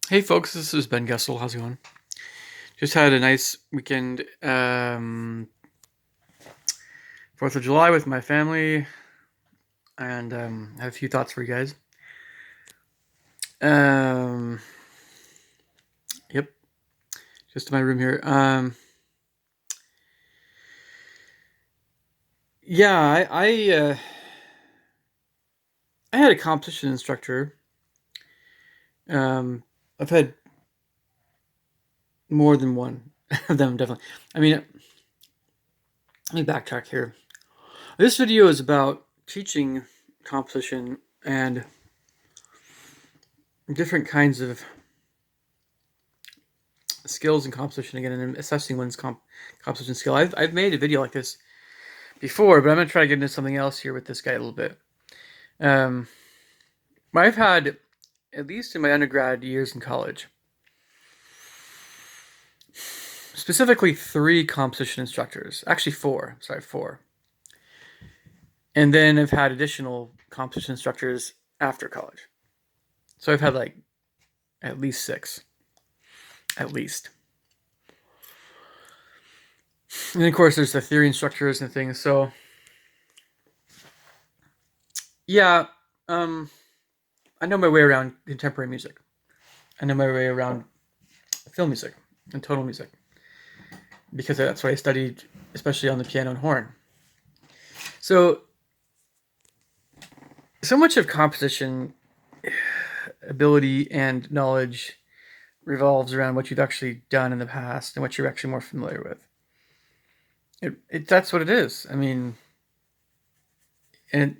Hey folks, this is Ben Gessel. How's it going? Just had a nice weekend, 4th of July with my family, and I have a few thoughts for you guys. Um, yep, just in my room here. Yeah, I had a competition instructor. Um, I've had more than one of them, definitely. I mean, let me backtrack here. This video is about teaching composition and different kinds of skills in composition again, and assessing one's composition skill. I've made a video like this before, but I'm gonna try to get into something else here with this guy a little bit. Um, I've had, at least in my undergrad years in college, specifically three composition instructors. Actually, four. Sorry, four. And then I've had additional composition instructors after college. So I've had like at least six, at least. And then of course there's the theory instructors and things. So yeah, um, I know my way around contemporary music. I know my way around film music and tonal music because that's what I studied, especially on the piano and horn. So, so much of composition ability and knowledge revolves around what you've actually done in the past and what you're actually more familiar with. That's what it is. I mean, and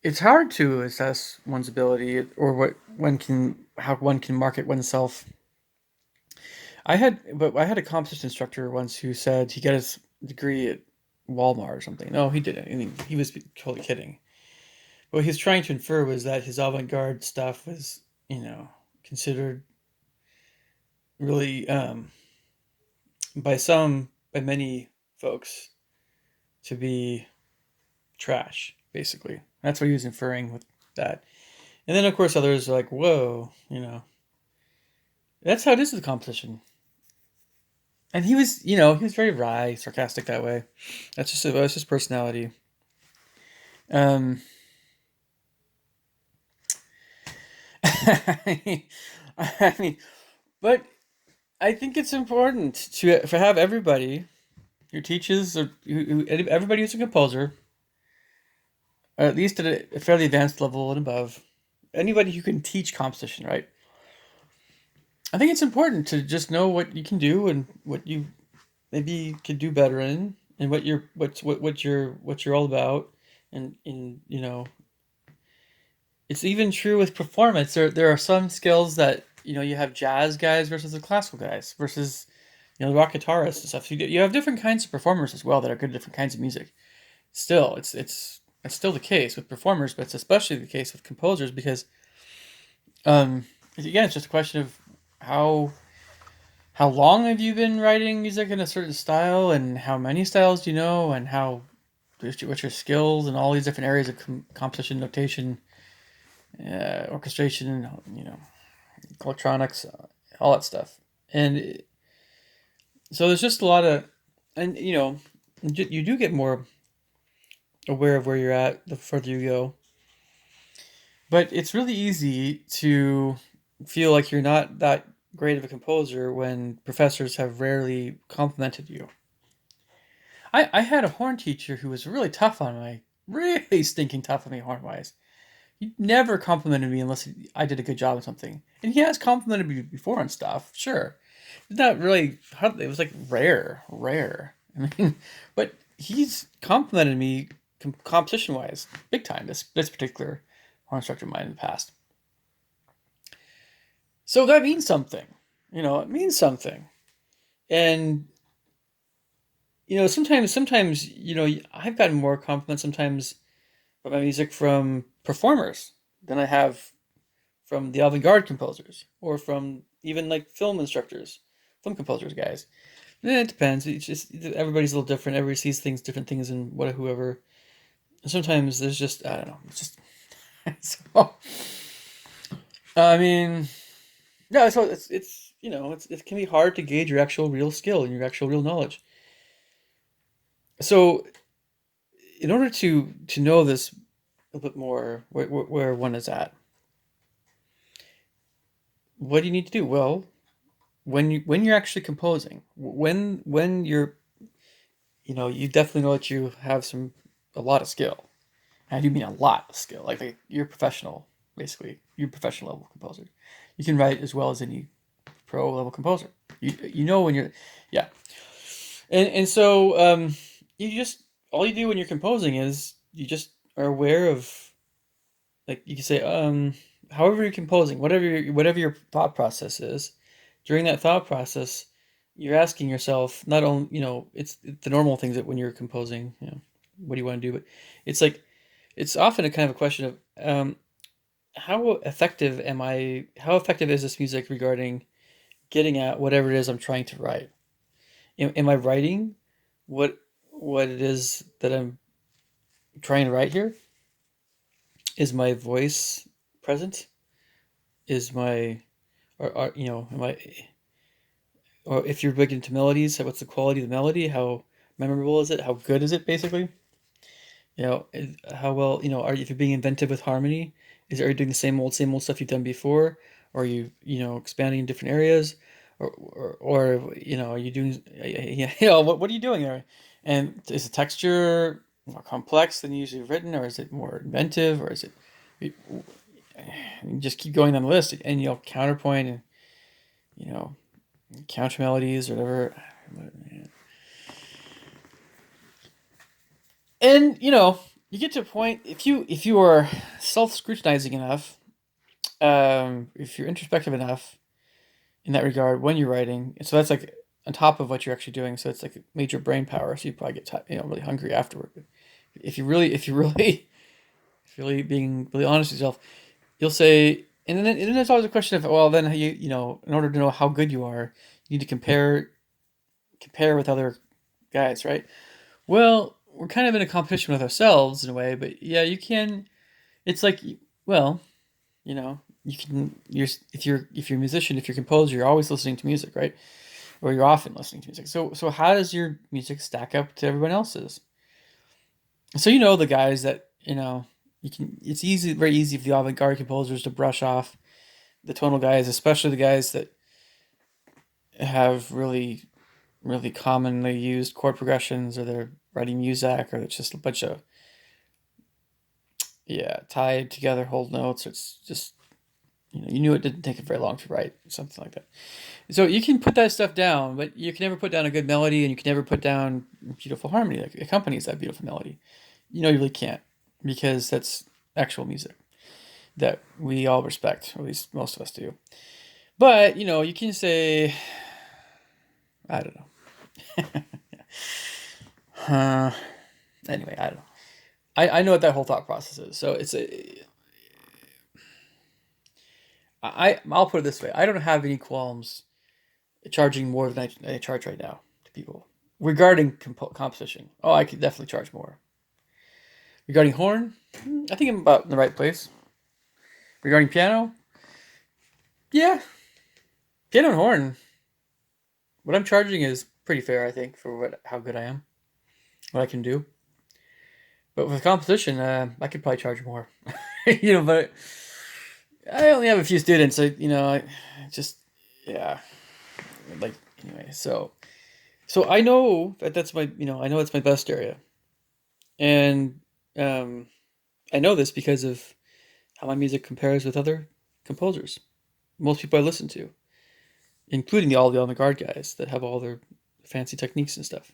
it's hard to assess one's ability or how one can market oneself. I had a composition instructor once who said he got his degree at Walmart or something. No, he didn't. I mean, he was totally kidding. What he was trying to infer was that his avant-garde stuff was, considered really, by many folks, to be trash. Basically, that's what he was inferring with that. And then, of course, others are like, "Whoa, that's how it is with the competition." And he was very wry, sarcastic that way. That's his personality. Um, I mean, but I think it's important to have everybody who teaches or everybody who's a composer, or at least at a fairly advanced level and above, anybody who can teach composition, right? I think it's important to just know what you can do and what you maybe could do better in, and what you're all about, and it's even true with performance. There are some skills that you have jazz guys versus the classical guys versus the rock guitarists and stuff. So you have different kinds of performers as well that are good at different kinds of music. Still, it's still the case with performers, but it's especially the case with composers because again, it's just a question of how how long have you been writing music in a certain style, and how many styles do you know, and what's your skills in all these different areas of composition, notation, orchestration, electronics, all that stuff. And so there's just a lot of, and you do get more aware of where you're at the further you go. But it's really easy to feel like you're not that great of a composer when professors have rarely complimented you. I had a horn teacher who was really tough on me, really stinking tough on me horn wise. He never complimented me unless I did a good job of something. And he has complimented me before on stuff, sure. It's not really, it was like rare. I mean, but he's complimented me composition wise, big time, this particular horn instructor of mine in the past. So that means something. It means something. And sometimes I've gotten more compliments sometimes about my music from performers than I have from the avant-garde composers or from even like film instructors, film composers guys. It depends. It's just everybody's a little different. Everybody sees different things, and whoever. And sometimes there's just I don't know. It's just so I mean, yeah. So it's it can be hard to gauge your actual real skill and your actual real knowledge. So in order to know this a bit more, where one is at, what do you need to do? Well, when you're actually composing, when you're you definitely know that you have a lot of skill. And I do mean a lot of skill. Like you're professional, basically. You're a professional level composer. You can write as well as any pro level composer. You know when you're, yeah. And so you just all you do when you're composing is you just are aware of, like you can say however you're composing, whatever your thought process is, during that thought process, you're asking yourself not only it's the normal things that when you're composing, what do you want to do, but it's like it's often a kind of a question of how effective am I? How effective is this music regarding getting at whatever it is I'm trying to write? Am I writing what what it is that I'm trying to write here? Is my voice present? Is my or am I, or if you're big into melodies, what's the quality of the melody? How memorable is it? How good is it? Basically, how well are you, if you're being inventive with harmony? Are you doing the same old stuff you've done before? Or are you expanding in different areas? Or are you doing yeah, what are you doing there? And is the texture more complex than usually written, or is it more inventive, or is it you you just keep going down the list and counterpoint and you know counter melodies or whatever. And you get to a point, if you are self scrutinizing enough, if you're introspective enough in that regard when you're writing, so that's like on top of what you're actually doing. So it's like major brain power. So you probably get really hungry afterward. But if you really if you're really being really honest with yourself, you'll say, and then there's always a question of, well, then in order to know how good you are, you need to compare with other guys, right? Well, we're kind of in a competition with ourselves in a way, but yeah, you can. It's like, well, you can. If you're a musician, if you're a composer, you're always listening to music, right? Or you're often listening to music. So how does your music stack up to everyone else's? So the guys that you can. It's easy, very easy for the avant-garde composers to brush off the tonal guys, especially the guys that have really commonly used chord progressions, or they're writing Muzak, or it's just a bunch of tied together whole notes. It's just you knew it didn't take it very long to write something like that. So you can put that stuff down, but you can never put down a good melody, and you can never put down beautiful harmony that accompanies that beautiful melody. You really can't, because that's actual music that we all respect, or at least most of us do. But you can say, I don't know. Anyway, I don't know. I know what that whole thought process is. So I'll put it this way. I don't have any qualms charging more than I charge right now to people regarding composition. Oh, I could definitely charge more. Regarding horn, I think I'm about in the right place. Regarding piano, yeah, piano and horn. What I'm charging is pretty fair, I think, for how good I am, what I can do. But with composition, I could probably charge more. But I only have a few students. I just yeah, like anyway. So I know that's my I know it's my best area, and um, I know this because of how my music compares with other composers. Most people I listen to, including all the avant-garde guys that have all their fancy techniques and stuff,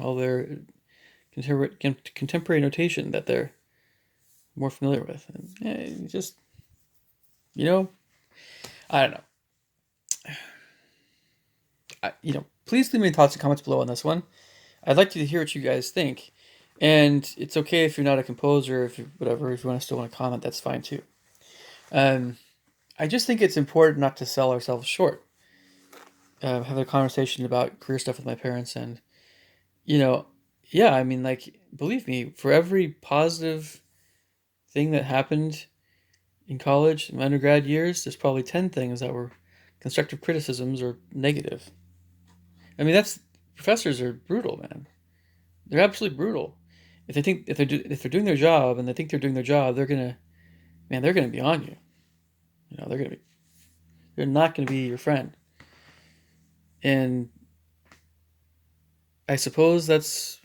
all their contemporary notation that they're more familiar with, and just I don't know. Please leave me thoughts and comments below on this one. I'd like to hear what you guys think. And it's okay if you're not a composer, if you whatever, if you still want to comment, that's fine too. Um, I just think it's important not to sell ourselves short. Have a conversation about career stuff with my parents, and you know, yeah, I mean, like, believe me, for every positive thing that happened In college, in my undergrad years, there's probably 10 things that were constructive criticisms or negative. I mean, that's professors are brutal, man. They're absolutely brutal. If they're doing their job and they think they're doing their job, they're gonna be on you. You know, they're not gonna be your friend. And I suppose that's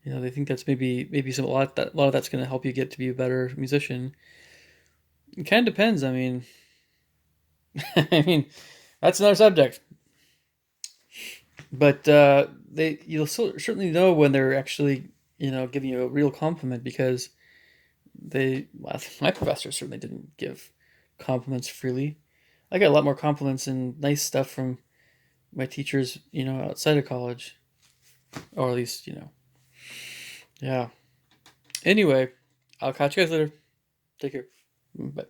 they think that's maybe a lot of that's gonna help you get to be a better musician. It kind of depends. I mean, I mean, that's another subject. But you'll certainly know when they're actually giving you a real compliment because my professor certainly didn't give compliments freely. I got a lot more compliments and nice stuff from my teachers, outside of college, or at least, yeah. Anyway, I'll catch you guys later. Take care. Bye.